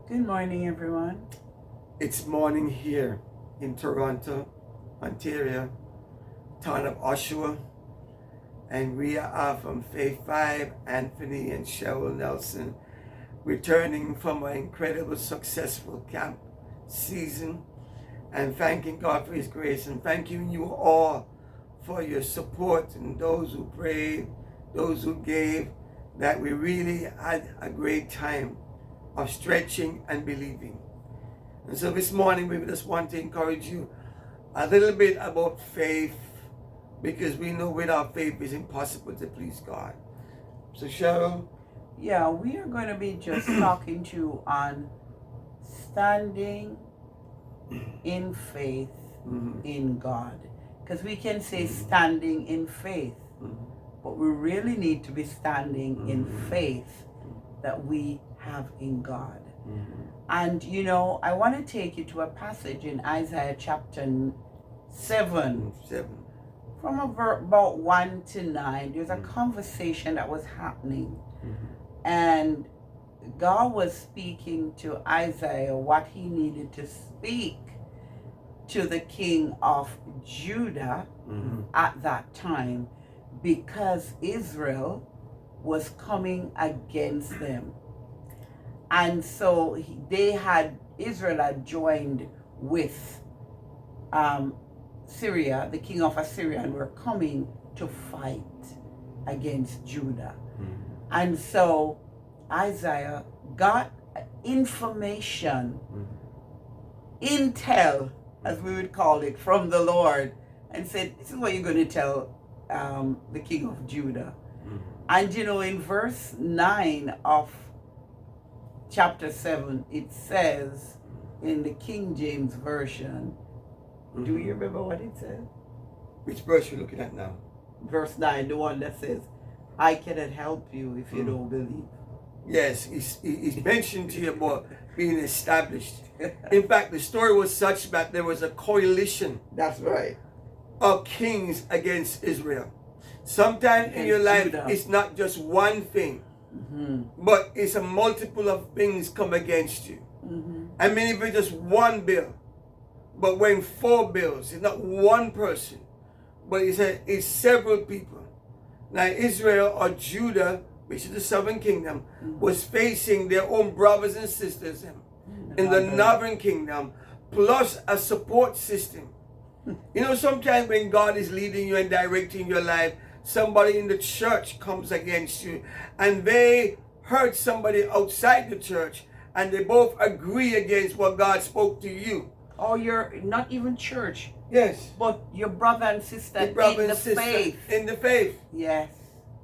Good morning, everyone. It's morning here in Toronto, Ontario, town of Oshawa, and we are from Faith 5, Anthony and Cheryl Nelson, returning from an incredible, successful camp season, and thanking God for His grace, and thanking you all for your support, and those who prayed, those who gave, that we really had a great time of stretching and believing. And so this morning we just want to encourage you a little bit about faith, because we know without faith it's impossible to please God. So Cheryl? Yeah, we are going to be just talking to you on standing in faith in God. Because we can say standing in faith, but we really need to be standing in faith that we have in God. And you know, I want to take you to a passage in Isaiah chapter 7. From about 1 to 9, there's a conversation that was happening. And God was speaking to Isaiah what he needed to speak to the king of Judah at that time, because Israel was coming against them. And so Israel had joined with Syria, the king of Assyria, and were coming to fight against Judah. And so Isaiah got information, intel, as we would call it, from the Lord, and said, this is what you're going to tell the king of Judah. And you know, in verse 9 of chapter 7, it says in the King James Version, do you remember what it says? Which verse are you looking at now? Verse 9, the one that says, I cannot help you if you don't believe. Yes, he's mentioned to you about being established. In fact, the story was such that there was a coalition. That's right. Of kings against Israel. Sometimes in your life, Judah, it's not just one thing, but it's a multiple of things come against you. And many of it just one bill. But when 4 bills, it's not one person, but it's several people. Now Israel or Judah, which is the southern kingdom, was facing their own brothers and sisters in the northern kingdom, plus a support system. You know, sometimes when God is leading you and directing your life, somebody in the church comes against you, and they hurt somebody outside the church, and they both agree against what God spoke to you. Or you're not even church. Yes. But your brother and sister in the faith. In the faith. Yes.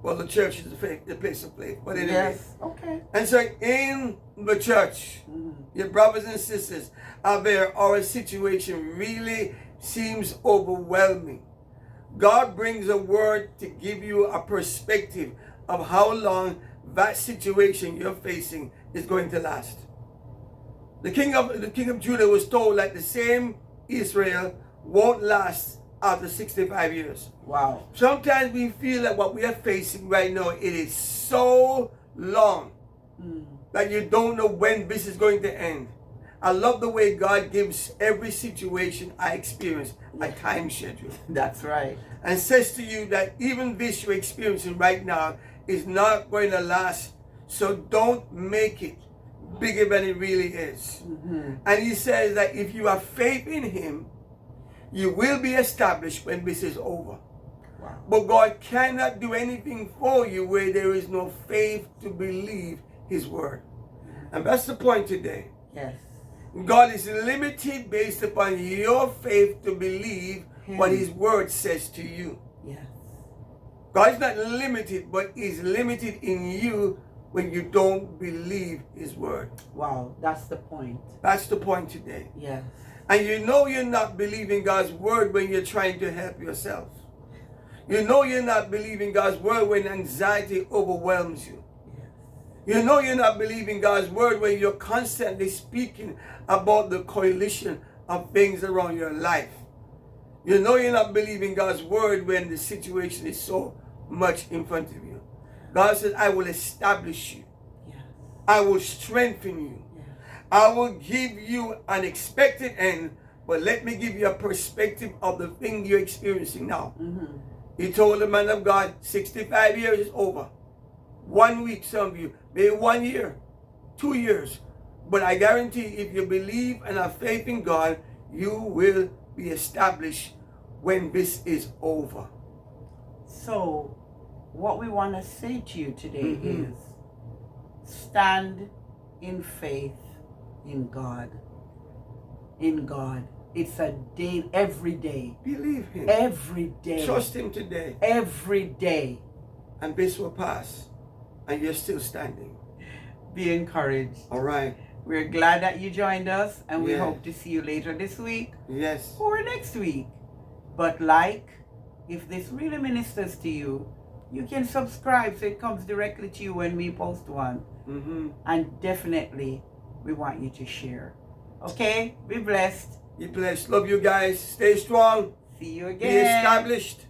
Well, the church is the place of faith. But anyway. Yes. Okay. And so in the church, your brothers and sisters are there, or a situation really seems overwhelming. God brings a word to give you a perspective of how long that situation you're facing is going to last. The king of Judah was told that the same Israel won't last after 65 years. Wow. Sometimes we feel that what we are facing right now, it is so long that you don't know when this is going to end. I love the way God gives every situation I experience a time schedule. That's right. And says to you that even this you're experiencing right now is not going to last. So don't make it bigger than it really is. And he says that if you have faith in him, you will be established when this is over. Wow. But God cannot do anything for you where there is no faith to believe his word. And that's the point today. Yes. God is limited based upon your faith to believe what his word says to you. Yes. God is not limited, but he's limited in you when you don't believe his word. Wow, that's the point. That's the point today. Yes. And you know you're not believing God's word when you're trying to help yourself. You know you're not believing God's word when anxiety overwhelms you. You know you're not believing God's word when you're constantly speaking about the coalition of things around your life. You know you're not believing God's word when the situation is so much in front of you. God says, I will establish you. Yes. I will strengthen you. Yes. I will give you an expected end, but let me give you a perspective of the thing you're experiencing now. He told the man of God, 65 years is over. 1 week, some of you, maybe 1 year, 2 years. But I guarantee if you believe and have faith in God, you will be established when this is over. So, what we want to say to you today is stand in faith in God. In God. It's a day, every day. Believe Him. Every day. Trust Him today. Every day. And this will pass. And you're still standing. Be encouraged. All right. We're glad that you joined us, and we Yeah. hope to see you later this week Yes. or next week. But if this really ministers to you, you can subscribe so it comes directly to you when we post one. And definitely, we want you to share. Okay? Be blessed. Be blessed. Love you guys. Stay strong. See you Be again. established.